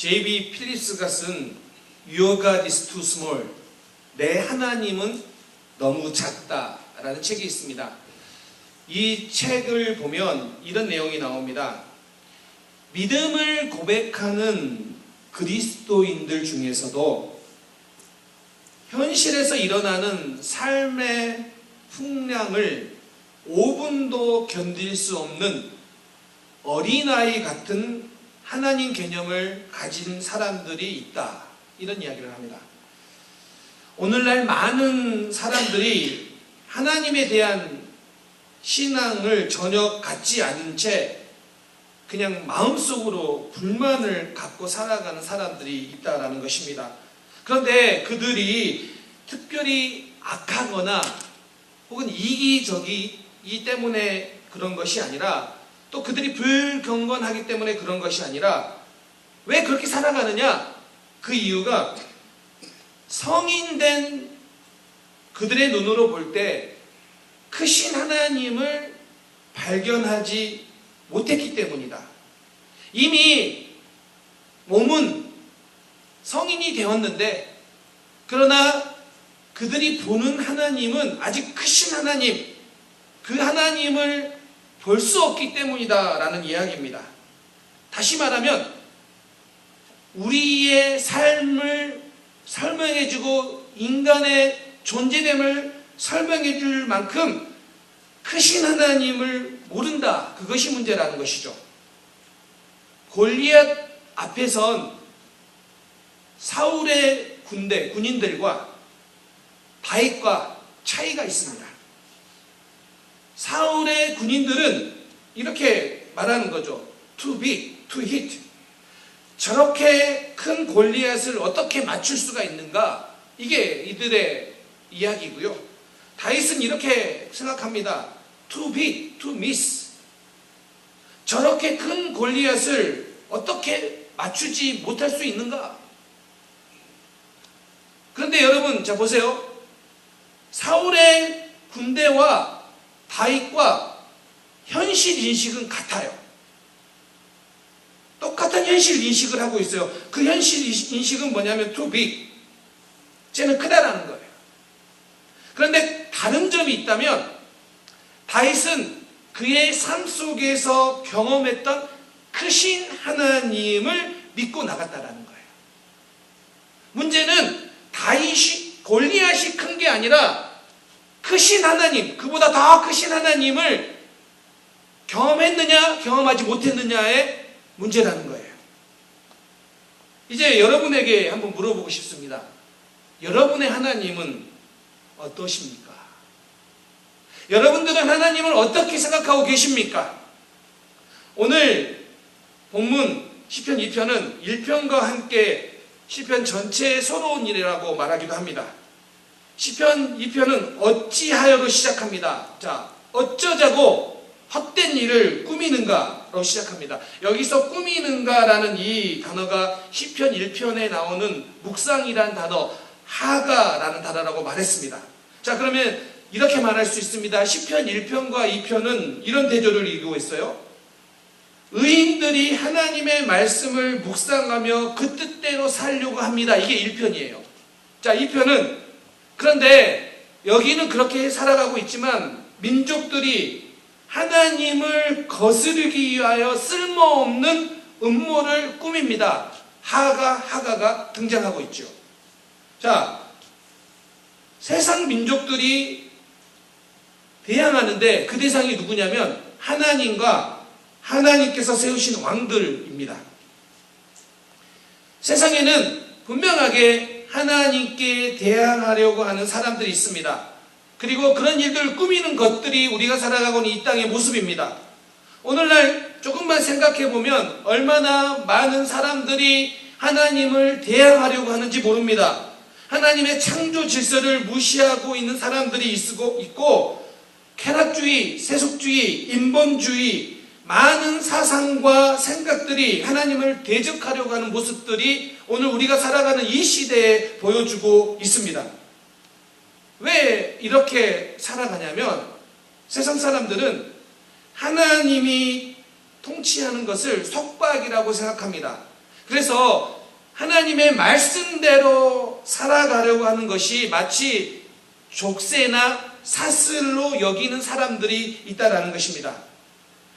J.B. 필립스가 쓴 Your God is too small, 내 하나님은 너무 작다라는 책이 있습니다. 이 책을 보면 이런 내용이 나옵니다. 믿음을 고백하는 그리스도인들 중에서도 현실에서 일어나는 삶의 풍랑을 5분도 견딜 수 없는 어린아이 같은 하나님 개념을 가진 사람들이 있다. 이런 이야기를 합니다. 오늘날 많은 사람들이 하나님에 대한 신앙을 전혀 갖지 않은 채 그냥 마음속으로 불만을 갖고 살아가는 사람들이 있다라는 것입니다. 그런데 그들이 특별히 악하거나 혹은 이기적이기 때문에 그런 것이 아니라, 또 그들이 불경건하기 때문에 그런 것이 아니라, 왜 그렇게 살아가느냐? 그 이유가 성인된 그들의 눈으로 볼 때 크신 하나님을 발견하지 못했기 때문이다. 이미 몸은 성인이 되었는데, 그러나 그들이 보는 하나님은 아직 크신 하나님, 그 하나님을 볼 수 없기 때문이다 라는 이야기입니다. 다시 말하면 우리의 삶을 설명해주고 인간의 존재됨을 설명해줄 만큼 크신 하나님을 모른다. 그것이 문제라는 것이죠. 골리앗 앞에선 사울의 군인들과 다윗과 차이가 있습니다. 사울의 군인들은 이렇게 말하는 거죠. Too big, too hit. 저렇게 큰 골리앗을 어떻게 맞출 수가 있는가? 이게 이들의 이야기고요. 다윗은 이렇게 생각합니다. Too big, to miss. 저렇게 큰 골리앗을 어떻게 맞추지 못할 수 있는가? 그런데 여러분, 자 보세요. 사울의 군대와 다윗과 현실 인식은 같아요. 똑같은 현실 인식을 하고 있어요. 그 현실 인식은 뭐냐면 too big. 쟤는 크다라는 거예요. 그런데 다른 점이 있다면, 다윗은 그의 삶 속에서 경험했던 크신 하나님을 믿고 나갔다라는 거예요. 문제는 골리앗이 큰 게 아니라 크신 하나님, 그보다 더 크신 하나님을 경험했느냐 경험하지 못했느냐의 문제라는 거예요. 이제 여러분에게 한번 물어보고 싶습니다. 여러분의 하나님은 어떠십니까? 여러분들은 하나님을 어떻게 생각하고 계십니까? 오늘 본문 시편 2편은 1편과 함께 시편 전체의 서러운 일이라고 말하기도 합니다. 시편 2편은 어찌하여로 시작합니다. 자, 어쩌자고 헛된 일을 꾸미는가로 시작합니다. 여기서 꾸미는가라는 이 단어가 시편 1편에 나오는 묵상이란 단어, 하가라는 단어라고 말했습니다. 자, 그러면 이렇게 말할 수 있습니다. 시편 1편과 2편은 이런 대조를 이루고 있어요. 의인들이 하나님의 말씀을 묵상하며 그 뜻대로 살려고 합니다. 이게 1편이에요. 자, 2편은 그런데 여기는 그렇게 살아가고 있지만 민족들이 하나님을 거스르기 위하여 쓸모없는 음모를 꾸밉니다. 하가가 등장하고 있죠. 자, 세상 민족들이 대항하는데 그 대상이 누구냐면 하나님과 하나님께서 세우신 왕들입니다. 세상에는 분명하게 하나님께 대항하려고 하는 사람들이 있습니다. 그리고 그런 일들을 꾸미는 것들이 우리가 살아가고 있는 이 땅의 모습입니다. 오늘날 조금만 생각해보면 얼마나 많은 사람들이 하나님을 대항하려고 하는지 모릅니다. 하나님의 창조 질서를 무시하고 있는 사람들이 있고, 쾌락주의, 세속주의, 인본주의, 많은 사상과 생각들이 하나님을 대적하려고 하는 모습들이 오늘 우리가 살아가는 이 시대에 보여주고 있습니다. 왜 이렇게 살아가냐면 세상 사람들은 하나님이 통치하는 것을 속박이라고 생각합니다. 그래서 하나님의 말씀대로 살아가려고 하는 것이 마치 족쇄나 사슬로 여기는 사람들이 있다라는 것입니다.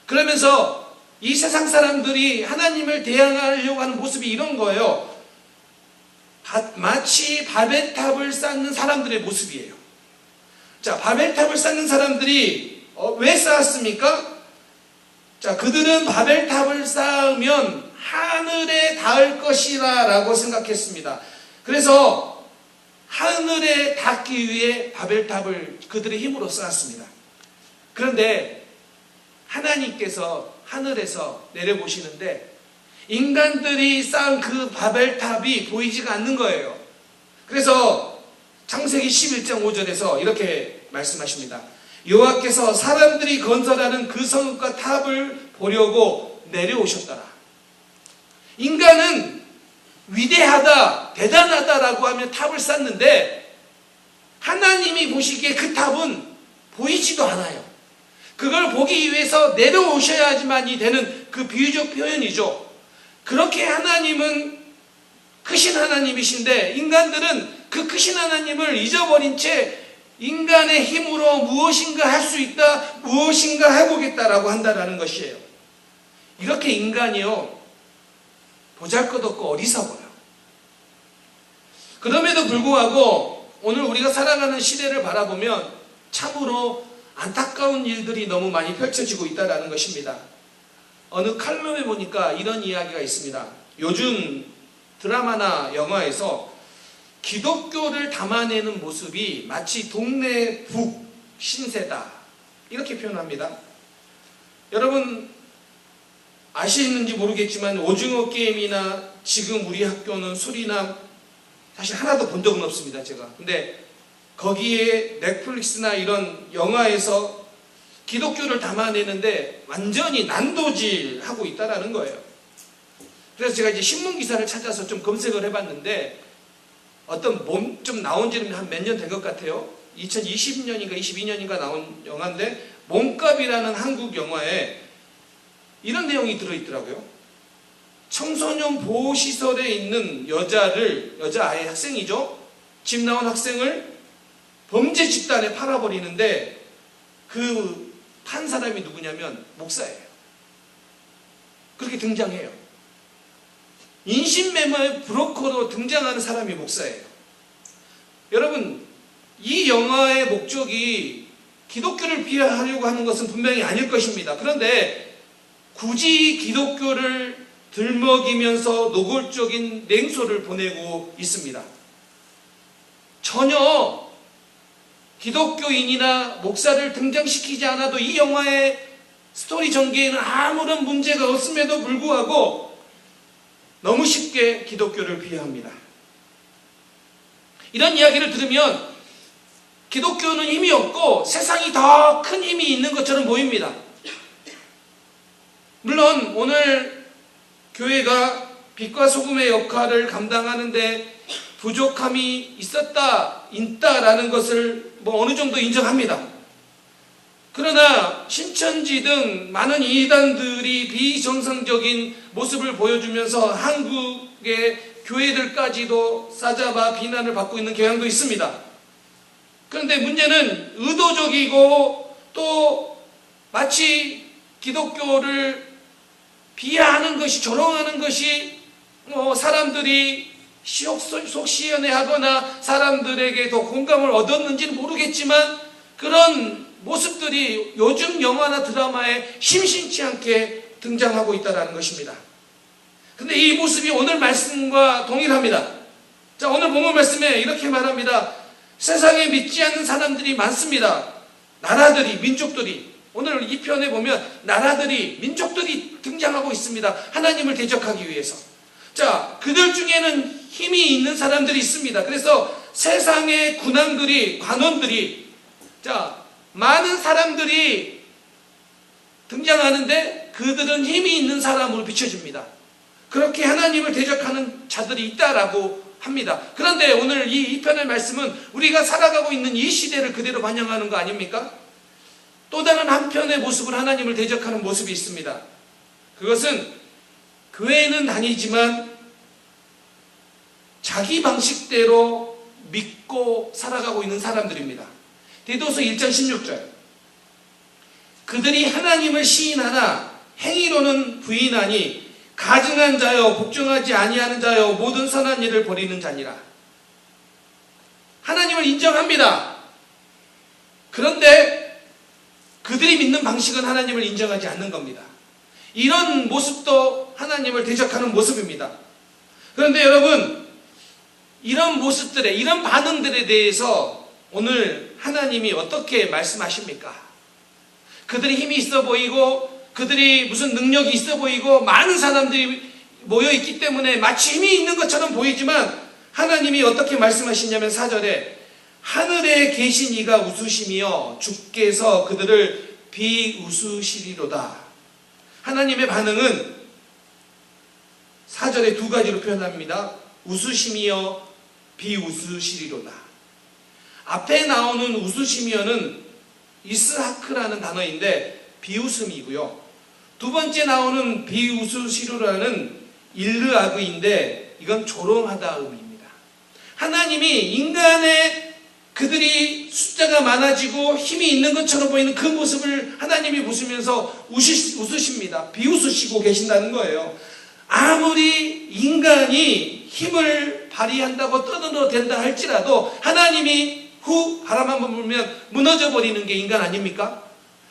그러면서 이 세상 사람들이 하나님을 대항하려고 하는 모습이 이런 거예요. 마치 바벨탑을 쌓는 사람들의 모습이에요. 자, 바벨탑을 쌓는 사람들이 왜 쌓았습니까? 자, 그들은 바벨탑을 쌓으면 하늘에 닿을 것이라 라고 생각했습니다. 그래서 하늘에 닿기 위해 바벨탑을 그들의 힘으로 쌓았습니다. 그런데 하나님께서 하늘에서 내려보시는데 인간들이 쌓은 그 바벨탑이 보이지가 않는 거예요. 그래서 창세기 11장 5절에서 이렇게 말씀하십니다. 여호와께서 사람들이 건설하는 그 성읍과 탑을 보려고 내려오셨더라. 인간은 위대하다, 대단하다라고 하면 탑을 쌓는데 하나님이 보시기에 그 탑은 보이지도 않아요. 그걸 보기 위해서 내려오셔야지만이 되는 그 비유적 표현이죠. 그렇게 하나님은 크신 하나님이신데 인간들은 그 크신 하나님을 잊어버린 채 인간의 힘으로 무엇인가 할 수 있다, 무엇인가 해보겠다라고 한다라는 것이에요. 이렇게 인간이요, 보잘것없고 어리석어요. 그럼에도 불구하고 오늘 우리가 살아가는 시대를 바라보면 참으로 안타까운 일들이 너무 많이 펼쳐지고 있다는 것입니다. 어느 칼럼에 보니까 이런 이야기가 있습니다. 요즘 드라마나 영화에서 기독교를 담아내는 모습이 마치 동네 북 신세다, 이렇게 표현합니다. 여러분 아시는지 모르겠지만 오징어 게임이나 지금 우리 학교는 수리남 사실 하나도 본 적은 없습니다, 제가. 근데 거기에 넷플릭스나 이런 영화에서 기독교를 담아내는데 완전히 난도질하고 있다라는 거예요. 그래서 제가 이제 신문 기사를 찾아서 좀 검색을 해봤는데 어떤 좀 나온 지는 한 몇 년 된 것 같아요. 2020년인가 22년인가 나온 영화인데 몸값이라는 한국 영화에 이런 내용이 들어있더라고요. 청소년 보호시설에 있는 여자아이 학생이죠. 집 나온 학생을 범죄 집단에 팔아버리는데 그 판 사람이 누구냐면 목사예요. 그렇게 등장해요. 인신매매 브로커로 등장하는 사람이 목사예요. 여러분, 이 영화의 목적이 기독교를 비하하려고 하는 것은 분명히 아닐 것입니다. 그런데 굳이 기독교를 들먹이면서 노골적인 냉소를 보내고 있습니다. 전혀 기독교인이나 목사를 등장시키지 않아도 이 영화의 스토리 전개에는 아무런 문제가 없음에도 불구하고 너무 쉽게 기독교를 비하합니다. 이런 이야기를 들으면 기독교는 힘이 없고 세상이 더 큰 힘이 있는 것처럼 보입니다. 물론 오늘 교회가 빛과 소금의 역할을 감당하는데 부족함이 있다라는 것을 어느 정도 인정합니다. 그러나 신천지 등 많은 이단들이 비정상적인 모습을 보여주면서 한국의 교회들까지도 싸잡아 비난을 받고 있는 경향도 있습니다. 그런데 문제는 의도적이고 또 마치 기독교를 비하하는 것이, 조롱하는 것이 사람들이 속 시원해하거나 사람들에게 더 공감을 얻었는지는 모르겠지만 그런 모습들이 요즘 영화나 드라마에 심심치 않게 등장하고 있다는 것입니다. 그런데 이 모습이 오늘 말씀과 동일합니다. 자, 오늘 본문 말씀에 이렇게 말합니다. 세상에 믿지 않는 사람들이 많습니다. 나라들이, 민족들이. 오늘 이 편에 보면 나라들이, 민족들이 등장하고 있습니다. 하나님을 대적하기 위해서. 자, 그들 중에는 힘이 있는 사람들이 있습니다. 그래서 세상의 군왕들이, 관원들이, 자, 많은 사람들이 등장하는데 그들은 힘이 있는 사람으로 비춰집니다. 그렇게 하나님을 대적하는 자들이 있다라고 합니다. 그런데 오늘 이 편의 말씀은 우리가 살아가고 있는 이 시대를 그대로 반영하는 거 아닙니까? 또 다른 한편의 모습을 하나님을 대적하는 모습이 있습니다. 그것은 교회는 다니지만 자기 방식대로 믿고 살아가고 있는 사람들입니다. 디도서 1장 16절. 그들이 하나님을 시인하나 행위로는 부인하니 가증한 자여 복종하지 아니하는 자여 모든 선한 일을 버리는 자니라. 하나님을 인정합니다. 그런데 그들이 믿는 방식은 하나님을 인정하지 않는 겁니다. 이런 모습도 하나님을 대적하는 모습입니다. 그런데 여러분, 이런 모습들에, 이런 반응들에 대해서 오늘 하나님이 어떻게 말씀하십니까? 그들이 힘이 있어 보이고 그들이 무슨 능력이 있어 보이고 많은 사람들이 모여있기 때문에 마치 힘이 있는 것처럼 보이지만 하나님이 어떻게 말씀하시냐면 4절에 하늘에 계신 이가 웃으시며 주께서 그들을 비웃으시리로다. 하나님의 반응은 4절에 두 가지로 표현합니다. 웃으시며 비웃으시리로다. 앞에 나오는 웃으시며는 이스하크라는 단어인데 비웃음이고요. 두 번째 나오는 비웃으시리로라는 일르아그인데 이건 조롱하다 의미입니다. 하나님이 인간의 그들이 숫자가 많아지고 힘이 있는 것처럼 보이는 그 모습을 하나님이 보시면서 웃으십니다. 비웃으시고 계신다는 거예요. 아무리 인간이 힘을 발휘한다고 떠들어댄다 할지라도 하나님이 후 바람 한번 불면 무너져 버리는 게 인간 아닙니까?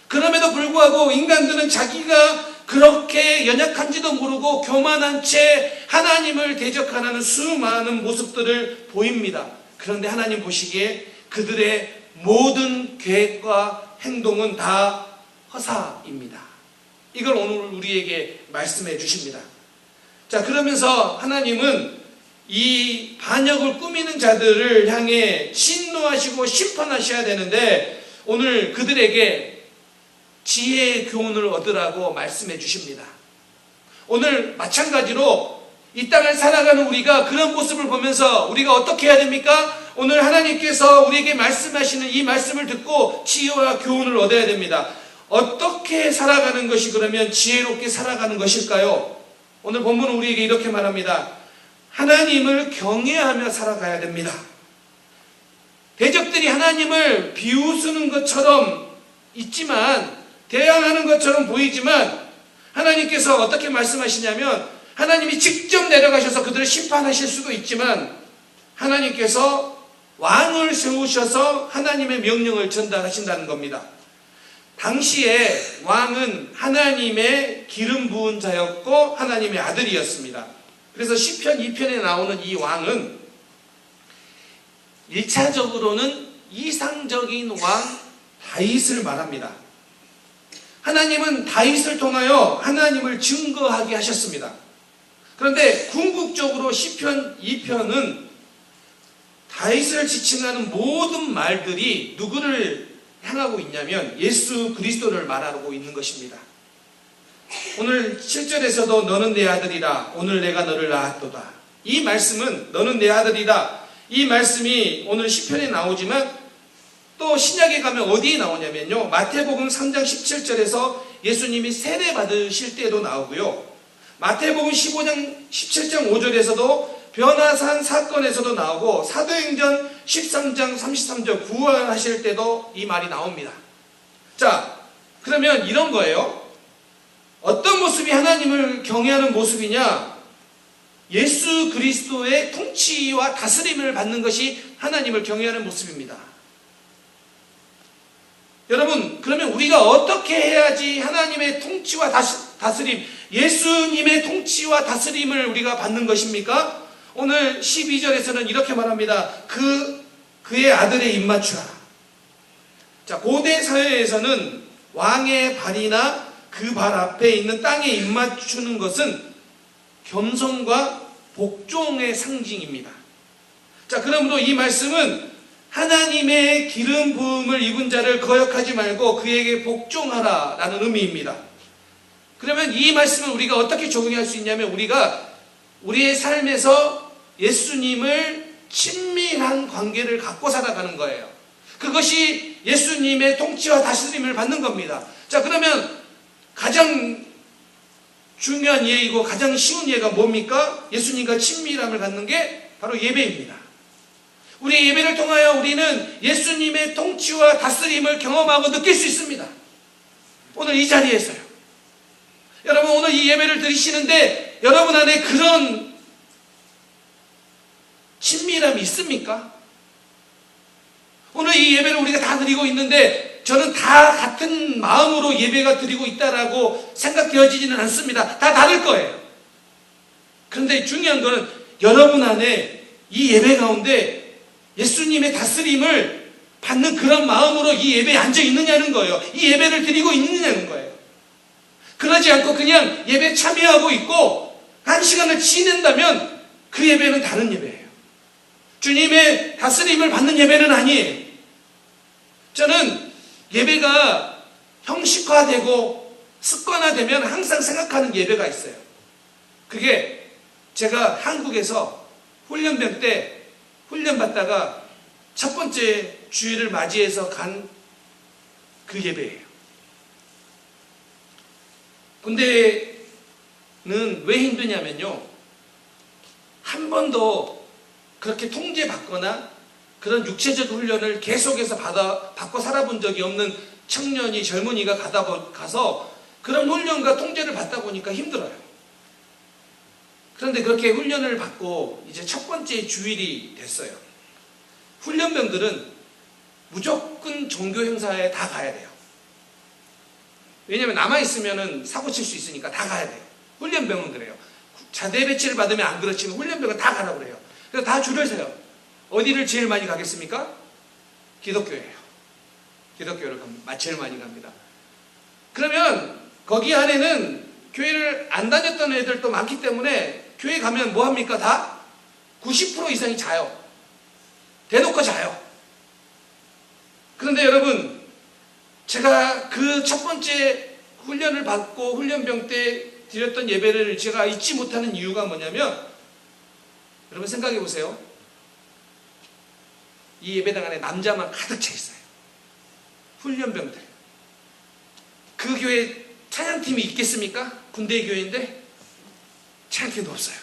그럼에도 불구하고 인간들은 자기가 그렇게 연약한지도 모르고 교만한 채 하나님을 대적하는 수많은 모습들을 보입니다. 그런데 하나님 보시기에 그들의 모든 계획과 행동은 다 허사입니다. 이걸 오늘 우리에게 말씀해 주십니다. 자, 그러면서 하나님은 이 반역을 꾸미는 자들을 향해 진노하시고 심판하셔야 되는데 오늘 그들에게 지혜의 교훈을 얻으라고 말씀해 주십니다. 오늘 마찬가지로 이 땅을 살아가는 우리가 그런 모습을 보면서 우리가 어떻게 해야 됩니까? 오늘 하나님께서 우리에게 말씀하시는 이 말씀을 듣고 지혜와 교훈을 얻어야 됩니다. 어떻게 살아가는 것이 그러면 지혜롭게 살아가는 것일까요? 오늘 본문은 우리에게 이렇게 말합니다. 하나님을 경외하며 살아가야 됩니다. 대적들이 하나님을 비웃는 것처럼 있지만 대항하는 것처럼 보이지만 하나님께서 어떻게 말씀하시냐면 하나님이 직접 내려가셔서 그들을 심판하실 수도 있지만 하나님께서 왕을 세우셔서 하나님의 명령을 전달하신다는 겁니다. 당시에 왕은 하나님의 기름 부은 자였고 하나님의 아들이었습니다. 그래서 시편 2편에 나오는 이 왕은 1차적으로는 이상적인 왕 다윗을 말합니다. 하나님은 다윗을 통하여 하나님을 증거하게 하셨습니다. 그런데 궁극적으로 시편 2편은 다윗을 지칭하는 모든 말들이 누구를 향하고 있냐면 예수 그리스도를 말하고 있는 것입니다. 오늘 7절에서도 너는 내 아들이라 오늘 내가 너를 낳았도다. 이 말씀은 너는 내 아들이다. 이 말씀이 오늘 시편에 나오지만 또 신약에 가면 어디에 나오냐면요. 마태복음 3장 17절에서 예수님이 세례 받으실 때도 나오고요. 마태복음 15장 17장 5절에서도 변화산 사건에서도 나오고 사도행전 13장 33절 부활하실 때도 이 말이 나옵니다. 자, 그러면 이런 거예요. 어떤 모습이 하나님을 경외하는 모습이냐? 예수 그리스도의 통치와 다스림을 받는 것이 하나님을 경외하는 모습입니다. 여러분, 그러면 우리가 어떻게 해야지 하나님의 통치와 다스림, 예수님의 통치와 다스림을 우리가 받는 것입니까? 오늘 12절에서는 이렇게 말합니다. 그의 아들의 입맞추라. 자, 고대 사회에서는 왕의 발이나 그 발 앞에 있는 땅에 입맞추는 것은 겸손과 복종의 상징입니다. 자, 그러므로 이 말씀은 하나님의 기름 부음을 입은 자를 거역하지 말고 그에게 복종하라 라는 의미입니다. 그러면 이 말씀을 우리가 어떻게 적용할 수 있냐면 우리가 우리의 삶에서 예수님을 친밀한 관계를 갖고 살아가는 거예요. 그것이 예수님의 통치와 다스림을 받는 겁니다. 자, 그러면 가장 중요한 예이고 가장 쉬운 예가 뭡니까? 예수님과 친밀함을 갖는 게 바로 예배입니다. 우리 예배를 통하여 우리는 예수님의 통치와 다스림을 경험하고 느낄 수 있습니다. 오늘 이 자리에서요. 여러분, 오늘 이 예배를 드리시는데 여러분 안에 그런 친밀함이 있습니까? 오늘 이 예배를 우리가 다 드리고 있는데 저는 다 같은 마음으로 예배가 드리고 있다라고 생각되어지지는 않습니다. 다 다를 거예요. 그런데 중요한 것은 여러분 안에 이 예배 가운데 예수님의 다스림을 받는 그런 마음으로 이 예배에 앉아 있느냐는 거예요. 이 예배를 드리고 있느냐는 거예요. 그러지 않고 그냥 예배에 참여하고 있고 한 시간을 지낸다면 그 예배는 다른 예배예요. 주님의 다스림을 받는 예배는 아니에요. 저는 예배가 형식화되고 습관화되면 항상 생각하는 예배가 있어요. 그게 제가 한국에서 훈련병 때 훈련받다가 첫 번째 주일을 맞이해서 간 그 예배예요. 군대는 왜 힘드냐면요, 한 번도 그렇게 통제받거나 그런 육체적 훈련을 계속해서 받고 살아본 적이 없는 청년이, 젊은이가 가서 그런 훈련과 통제를 받다 보니까 힘들어요. 그런데 그렇게 훈련을 받고 이제 첫 번째 주일이 됐어요. 훈련병들은 무조건 종교 행사에 다 가야 돼요. 왜냐면 남아있으면 사고 칠 수 있으니까 다 가야 돼요. 훈련병은 그래요. 자대 배치를 받으면 안 그렇지만 훈련병은 다 가라고 그래요. 그래서 다 줄을 서요. 어디를 제일 많이 가겠습니까? 기독교예요. 기독교를 제일 많이 갑니다. 그러면 거기 안에는 교회를 안 다녔던 애들도 많기 때문에 교회 가면 뭐 합니까? 다 90% 이상이 자요. 대놓고 자요. 그런데 여러분, 제가 그 첫 번째 훈련을 받고 훈련병 때 드렸던 예배를 제가 잊지 못하는 이유가 뭐냐면, 여러분 생각해 보세요. 이 예배당 안에 남자만 가득 차 있어요. 훈련병들. 그 교회 찬양팀이 있겠습니까? 군대 교회인데 찬양팀도 없어요.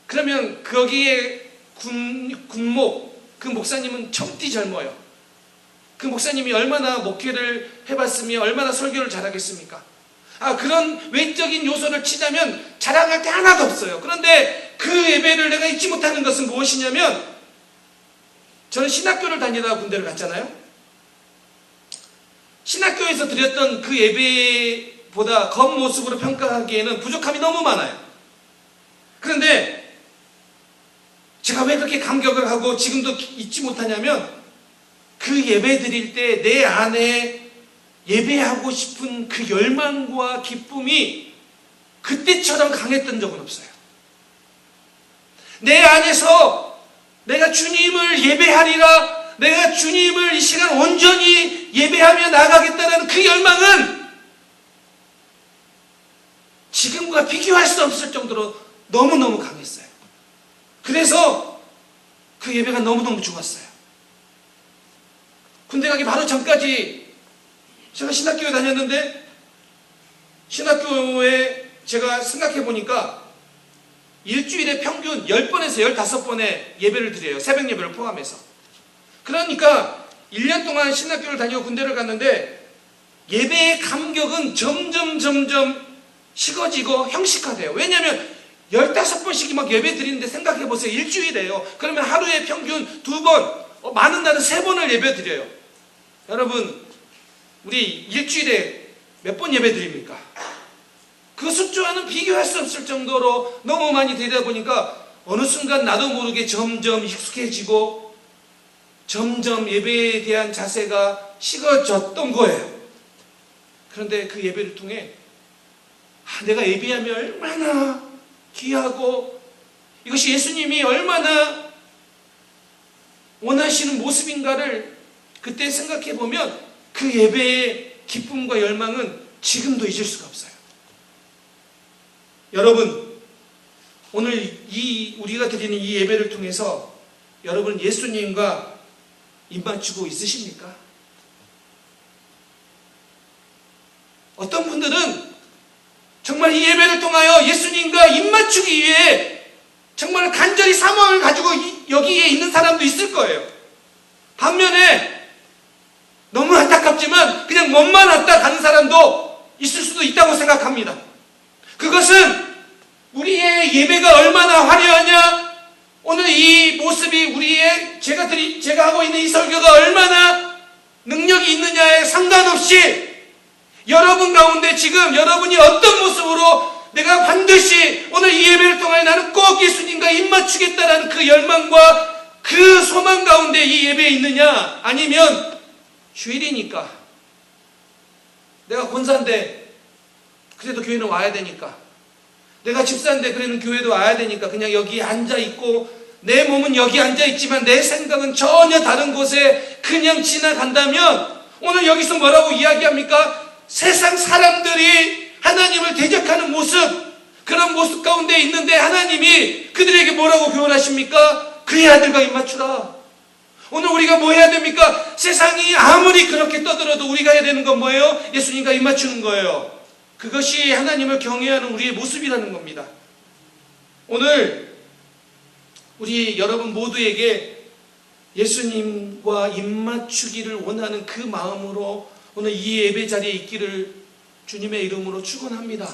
그러면 거기에 군목, 그 목사님은 젊디 젊어요. 그 목사님이 얼마나 목회를 해봤으며 얼마나 설교를 잘하겠습니까? 그런 외적인 요소를 치자면 자랑할 게 하나도 없어요. 그런데 그 예배를 내가 잊지 못하는 것은 무엇이냐면, 저는 신학교를 다니다가 군대를 갔잖아요. 신학교에서 드렸던 그 예배보다 겉모습으로 평가하기에는 부족함이 너무 많아요. 그런데 제가 왜 그렇게 감격을 하고 지금도 잊지 못하냐면, 그 예배 드릴 때 내 안에 예배하고 싶은 그 열망과 기쁨이 그때처럼 강했던 적은 없어요. 내 안에서 내가 주님을 예배하리라, 내가 주님을 이 시간 온전히 예배하며 나가겠다는 그 열망은 지금과 비교할 수 없을 정도로 너무너무 강했어요. 그래서 그 예배가 너무너무 좋았어요. 군대 가기 바로 전까지 제가 신학교에 다녔는데, 신학교에 제가 생각해 보니까 일주일에 평균 10번에서 15번의 예배를 드려요. 새벽 예배를 포함해서. 그러니까 1년 동안 신학교를 다니고 군대를 갔는데 예배의 감격은 점점 식어지고 형식화돼요. 왜냐하면 15번씩 막 예배 드리는데 생각해 보세요. 일주일이에요. 그러면 하루에 평균 2번, 많은 날은 3번을 예배 드려요. 여러분, 우리 일주일에 몇 번 예배 드립니까? 그 숫자와는 비교할 수 없을 정도로 너무 많이 드리다 보니까 어느 순간 나도 모르게 점점 익숙해지고 점점 예배에 대한 자세가 식어졌던 거예요. 그런데 그 예배를 통해 내가 예배하면 얼마나 귀하고 이것이 예수님이 얼마나 원하시는 모습인가를 그때 생각해 보면 그 예배의 기쁨과 열망은 지금도 잊을 수가 없어요. 여러분, 오늘 우리가 드리는 이 예배를 통해서 여러분 예수님과 입맞추고 있으십니까? 어떤 분들은 정말 이 예배를 통하여 예수님과 입맞추기 위해 정말 간절히 사모함을 가지고 여기에 있는 사람도 있을 거예요. 반면에 너무 안타깝지만 그냥 몸만 왔다 가는 사람도 있을 수도 있다고 생각합니다. 그것은 우리의 예배가 얼마나 화려하냐, 오늘 이 모습이 우리의 제가 하고 있는 이 설교가 얼마나 능력이 있느냐에 상관없이 여러분 가운데 지금 여러분이 어떤 모습으로 내가 반드시 오늘 이 예배를 통하여 나는 꼭 예수님과 입맞추겠다라는 그 열망과 그 소망 가운데 이 예배에 있느냐, 아니면 주일이니까 내가 권사인데 그래도 교회는 와야 되니까, 내가 집사인데 그래도 교회도 와야 되니까 그냥 여기 앉아있고 내 몸은 여기 앉아있지만 내 생각은 전혀 다른 곳에 그냥 지나간다면 오늘 여기서 뭐라고 이야기합니까? 세상 사람들이 하나님을 대적하는 모습, 그런 모습 가운데 있는데 하나님이 그들에게 뭐라고 교훈하십니까? 그의 아들과 입맞추라. 오늘 우리가 뭐 해야 됩니까? 세상이 아무리 그렇게 떠들어도 우리가 해야 되는 건 뭐예요? 예수님과 입맞추는 거예요. 그것이 하나님을 경외하는 우리의 모습이라는 겁니다. 오늘 우리 여러분 모두에게 예수님과 입맞추기를 원하는 그 마음으로 오늘 이 예배 자리에 있기를 주님의 이름으로 축원합니다.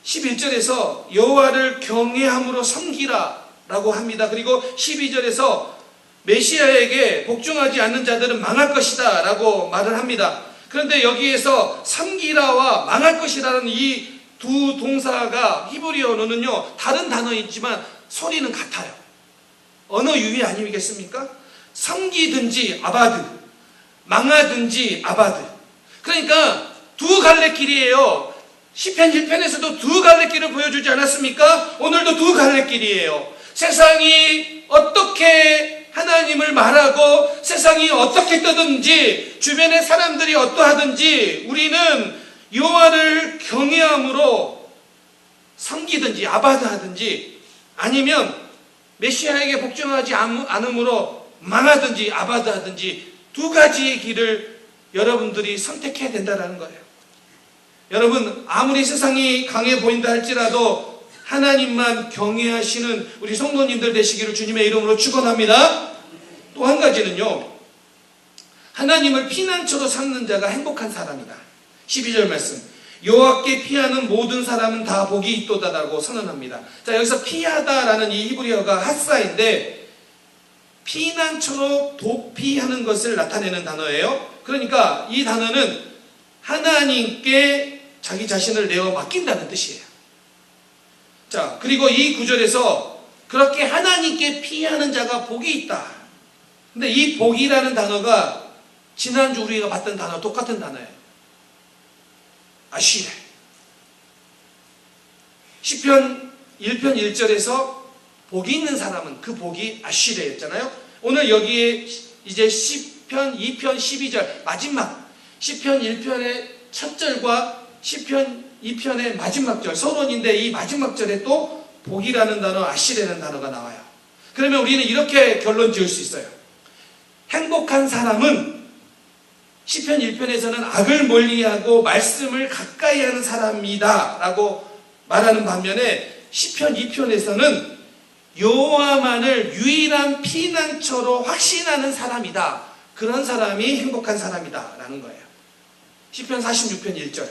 11절에서 여호와를 경외함으로 섬기라 라고 합니다. 그리고 12절에서 메시아에게 복종하지 않는 자들은 망할 것이다 라고 말을 합니다. 그런데 여기에서 섬기라와 망할 것이라는 이 두 동사가 히브리어로는요 다른 단어이지만 소리는 같아요. 언어 유희 아니겠습니까? 섬기든지 아바드, 망하든지 아바드. 그러니까 두 갈래 길이에요. 시편 1편에서도 두 갈래 길을 보여주지 않았습니까? 오늘도 두 갈래 길이에요. 세상이 어떻게 하나님을 말하고 세상이 어떻게 떠든지 주변의 사람들이 어떠하든지 우리는 여호와를 경외함으로 섬기든지 아바드하든지 아니면 메시아에게 복종하지 않음으로 망하든지 아바드하든지 두 가지의 길을 여러분들이 선택해야 된다는 거예요. 여러분, 아무리 세상이 강해 보인다 할지라도 하나님만 경외하시는 우리 성도님들 되시기를 주님의 이름으로 축원합니다. 또 한 가지는요, 하나님을 피난처로 삼는 자가 행복한 사람이다. 12절 말씀, 여호와께 피하는 모든 사람은 다 복이 있도다라고 선언합니다. 자, 여기서 피하다라는 이 히브리어가 핫사인데 피난처로 도피하는 것을 나타내는 단어예요. 그러니까 이 단어는 하나님께 자기 자신을 내어 맡긴다는 뜻이에요. 자, 그리고 이 구절에서 그렇게 하나님께 피하는 자가 복이 있다. 근데 이 복이라는 단어가 지난주 우리가 봤던 단어 똑같은 단어예요. 아시레. 시편 1편 1절에서 복이 있는 사람은 그 복이 아시레였잖아요. 오늘 여기에 이제 시편 2편 12절 마지막 시편 1편의 첫 절과 시편 2편의 마지막 절 서론인데 이 마지막 절에 또 복이라는 단어 아시레라는 단어가 나와요. 그러면 우리는 이렇게 결론 지을 수 있어요. 행복한 사람은 시편 1편에서는 악을 멀리하고 말씀을 가까이 하는 사람이다 라고 말하는 반면에 시편 2편에서는 여호와만을 유일한 피난처로 확신하는 사람이다. 그런 사람이 행복한 사람이다 라는 거예요. 시편 46편 1절,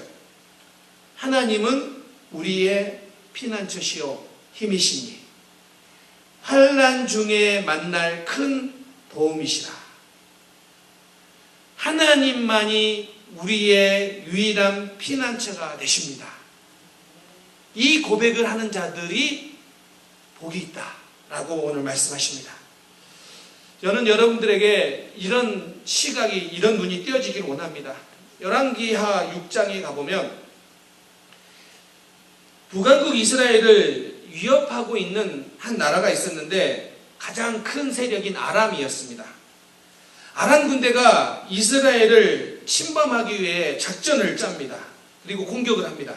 하나님은 우리의 피난처시요 힘이시니 환난 중에 만날 큰 도움이시라. 하나님만이 우리의 유일한 피난처가 되십니다. 이 고백을 하는 자들이 복이 있다라고 오늘 말씀하십니다. 저는 여러분들에게 이런 시각이, 이런 눈이 띄어지기를 원합니다. 열왕기하 6장에 가보면 북왕국 이스라엘을 위협하고 있는 한 나라가 있었는데 가장 큰 세력인 아람이었습니다. 아람 군대가 이스라엘을 침범하기 위해 작전을 짭니다. 그리고 공격을 합니다.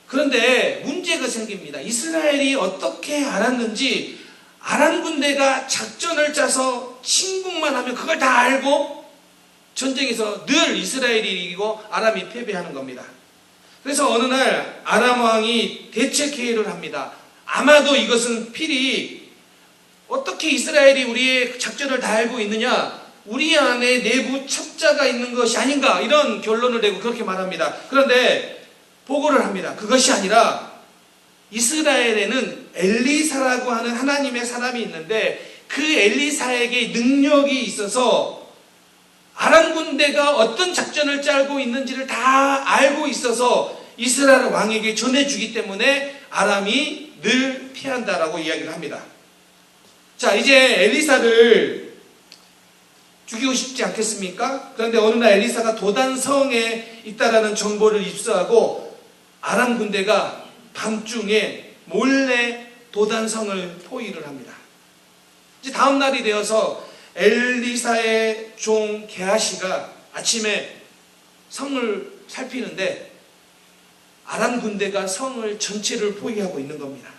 그런데 문제가 생깁니다. 이스라엘이 어떻게 알았는지 아람 군대가 작전을 짜서 침공만 하면 그걸 다 알고 전쟁에서 늘 이스라엘이 이기고 아람이 패배하는 겁니다. 그래서 어느 날 아람 왕이 대책회의를 합니다. 아마도 이것은 필히 어떻게 이스라엘이 우리의 작전을 다 알고 있느냐, 우리 안에 내부 첩자가 있는 것이 아닌가, 이런 결론을 내고 그렇게 말합니다. 그런데 보고를 합니다. 그것이 아니라 이스라엘에는 엘리사라고 하는 하나님의 사람이 있는데 그 엘리사에게 능력이 있어서 아람 군대가 어떤 작전을 짜고 있는지를 다 알고 있어서 이스라엘 왕에게 전해주기 때문에 아람이 늘 피한다라고 이야기를 합니다. 자, 이제 엘리사를 죽이고 싶지 않겠습니까? 그런데 어느 날 엘리사가 도단성에 있다라는 정보를 입수하고 아람 군대가 밤중에 몰래 도단성을 포위를 합니다. 이제 다음 날이 되어서 엘리사의 종 게하시가 아침에 성을 살피는데 아람 군대가 성을 전체를 포위하고 있는 겁니다.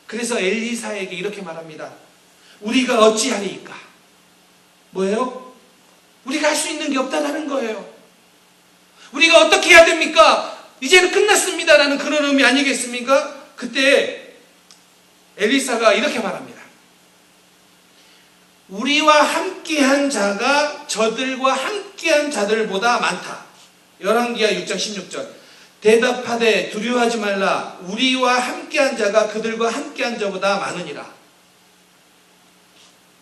그래서 엘리사에게 이렇게 말합니다. 우리가 어찌하리이까? 뭐예요? 우리가 할 수 있는 게 없다라는 거예요. 우리가 어떻게 해야 됩니까? 이제는 끝났습니다라는 그런 의미 아니겠습니까? 그때 엘리사가 이렇게 말합니다. 우리와 함께한 자가 저들과 함께한 자들보다 많다. 열왕기하 6장 16절. 대답하되 두려워하지 말라. 우리와 함께한 자가 그들과 함께한 자보다 많으니라.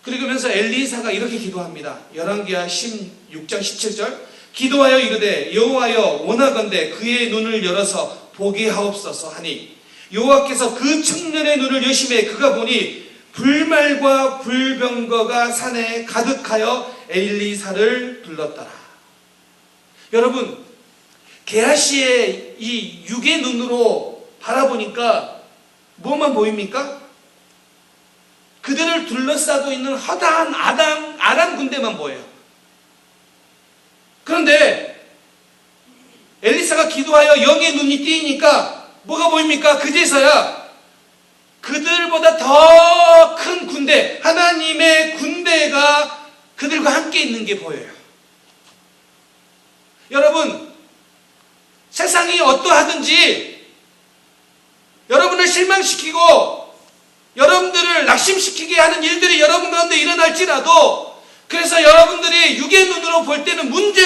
그러면서 엘리사가 이렇게 기도합니다. 열왕기하 6장 17절. 기도하여 이르되 여호와여 원하건대 그의 눈을 열어서 보게 하옵소서 하니 여호와께서 그 청년의 눈을 여심해 그가 보니 불말과 불병거가 산에 가득하여 엘리사를 둘렀더라. 여러분, 게하시의 이 육의 눈으로 바라보니까 뭐만 보입니까? 그들을 둘러싸고 있는 허다한 아람 군대만 보여요. 그런데 엘리사가 기도하여 영의 눈이 띄니까 뭐가 보입니까? 그제서야 그들보다 더 큰 군대, 하나님의 군대가 그들과 함께 있는 게 보여요. 여러분, 세상이 어떠하든지 여러분을 실망시키고 여러분들을 낙심시키게 하는 일들이 여러분 가운데 일어날지라도, 그래서 여러분들이 육의 눈으로 볼 때는 문제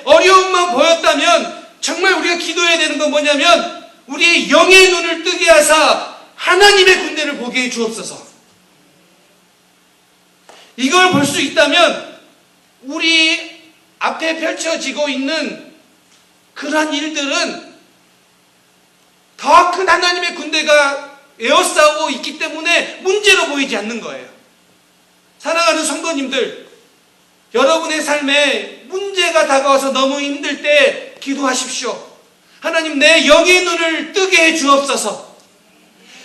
어려움만 보였다면 정말 우리가 기도해야 되는 건 뭐냐면 우리의 영의 눈을 뜨게 하사 하나님의 군대를 보게 해 주옵소서. 이걸 볼 수 있다면 우리 앞에 펼쳐지고 있는 그러한 일들은 더 큰 하나님의 군대가 에워싸고 있기 때문에 문제로 보이지 않는 거예요. 사랑하는 성도님들, 여러분의 삶에 문제가 다가와서 너무 힘들 때 기도하십시오. 하나님, 내 영의 눈을 뜨게 해 주옵소서.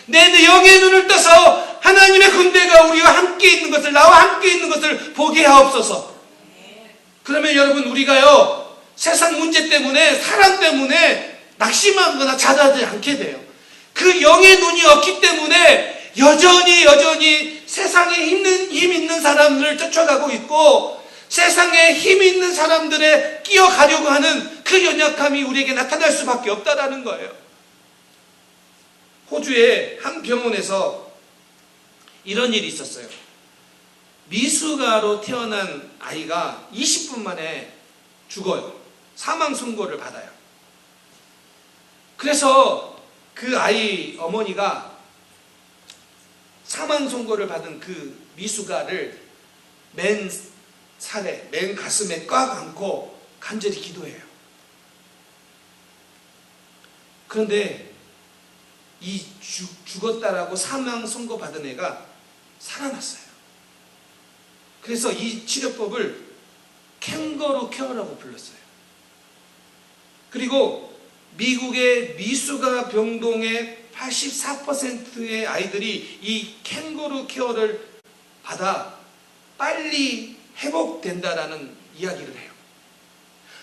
내 영의 눈을 떠서 하나님의 군대가 우리와 함께 있는 것을, 나와 함께 있는 것을 보게 하옵소서. 그러면 여러분, 우리가요 세상 문제 때문에, 사람 때문에 낙심하거나 자다지 않게 돼요. 그 영의 눈이 없기 때문에 여전히 세상에 힘 있는 사람들을 쫓아가고 있고, 세상에 힘 있는 사람들에 끼어가려고 하는 그 연약함이 우리에게 나타날 수밖에 없다라는 거예요. 호주의 한 병원에서 이런 일이 있었어요. 미숙아로 태어난 아이가 20분 만에 죽어요. 사망 선고를 받아요. 그래서 그 아이 어머니가 사망 선고를 받은 그 미숙아를 맨 살에, 맨 가슴에 꽉 안고 간절히 기도해요. 그런데 이 죽었다라고 사망 선고 받은 애가 살아났어요. 그래서 이 치료법을 캥거루 케어라고 불렀어요. 그리고 미국의 미숙아 병동의 84%의 아이들이 이 캥거루 케어를 받아 빨리 회복된다라는 이야기를 해요.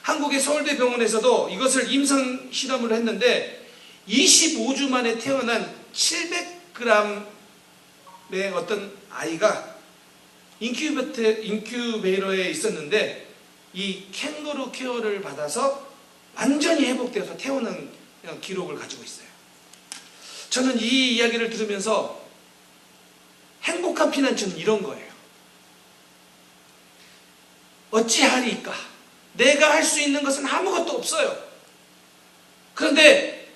한국의 서울대 병원에서도 이것을 임상 실험을 했는데 25주 만에 태어난 700g의 어떤 아이가 인큐베이터에 있었는데 이 캥거루 케어를 받아서 완전히 회복되어서 태어난 기록을 가지고 있어요. 저는 이 이야기를 들으면서 행복한 피난처는 이런 거예요. 어찌하리까? 내가 할 수 있는 것은 아무것도 없어요. 그런데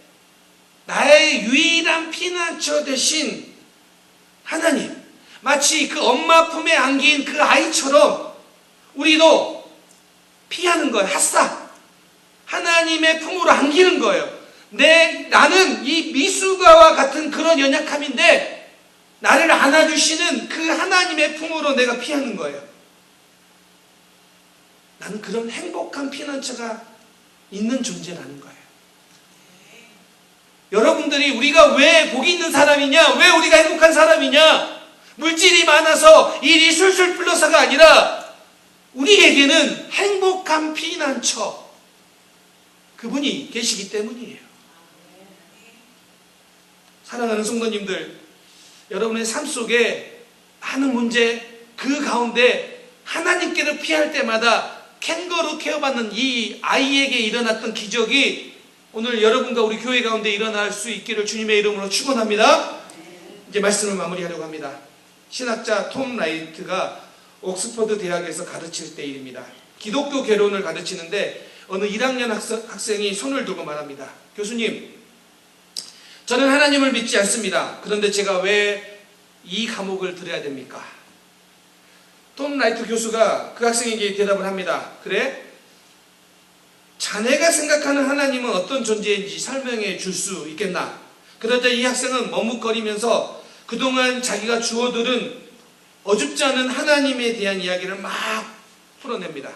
나의 유일한 피난처 대신 하나님, 마치 그 엄마 품에 안긴 그 아이처럼 우리도 피하는 거예요. 핫사. 하나님의 품으로 안기는 거예요. 나는 이 미숙아와 같은 그런 연약함인데 나를 안아주시는 그 하나님의 품으로 내가 피하는 거예요. 나는 그런 행복한 피난처가 있는 존재라는 거예요. 여러분들이 우리가 왜 복이 있는 사람이냐, 왜 우리가 행복한 사람이냐, 물질이 많아서 일이 술술 풀려서가 아니라 우리에게는 행복한 피난처, 그분이 계시기 때문이에요. 사랑하는 성도님들, 여러분의 삶 속에 많은 문제, 그 가운데 하나님께로 피할 때마다 캥거루 케어받는 이 아이에게 일어났던 기적이 오늘 여러분과 우리 교회 가운데 일어날 수 있기를 주님의 이름으로 축원합니다. 이제 말씀을 마무리하려고 합니다. 신학자 톰 라이트가 옥스퍼드 대학에서 가르칠 때 일입니다. 기독교 개론을 가르치는데 어느 1학년 학생이 손을 들고 말합니다. 교수님, 저는 하나님을 믿지 않습니다. 그런데 제가 왜 이 과목을 들어야 됩니까? 톰 라이트 교수가 그 학생에게 대답을 합니다. 그래? 자네가 생각하는 하나님은 어떤 존재인지 설명해 줄 수 있겠나? 그러자 이 학생은 머뭇거리면서 그동안 자기가 주워들은 어줍지 않은 하나님에 대한 이야기를 막 풀어냅니다.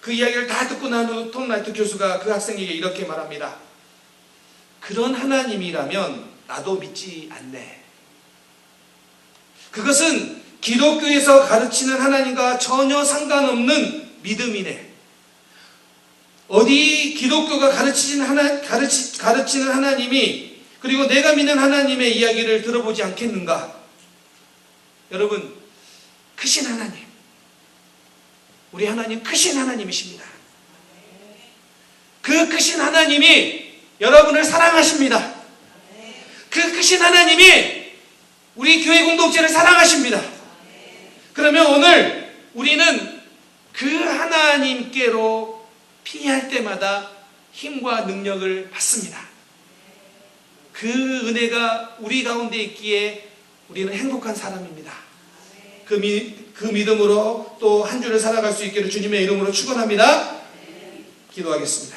그 이야기를 다 듣고 난 후 톰 라이트 교수가 그 학생에게 이렇게 말합니다. 그런 하나님이라면 나도 믿지 않네. 그것은 기독교에서 가르치는 하나님과 전혀 상관없는 믿음이네. 어디 기독교가 가르치는 하나님이, 그리고 내가 믿는 하나님의 이야기를 들어보지 않겠는가? 여러분, 크신 하나님, 우리 하나님 크신 하나님이십니다. 그 크신 하나님이 여러분을 사랑하십니다. 그 크신 하나님이 우리 교회 공동체를 사랑하십니다. 그러면 오늘 우리는 그 하나님께로 피할 때마다 힘과 능력을 받습니다. 그 은혜가 우리 가운데 있기에 우리는 행복한 사람입니다. 그 믿음으로 또 한 주를 살아갈 수 있기를 주님의 이름으로 축원합니다. 기도하겠습니다.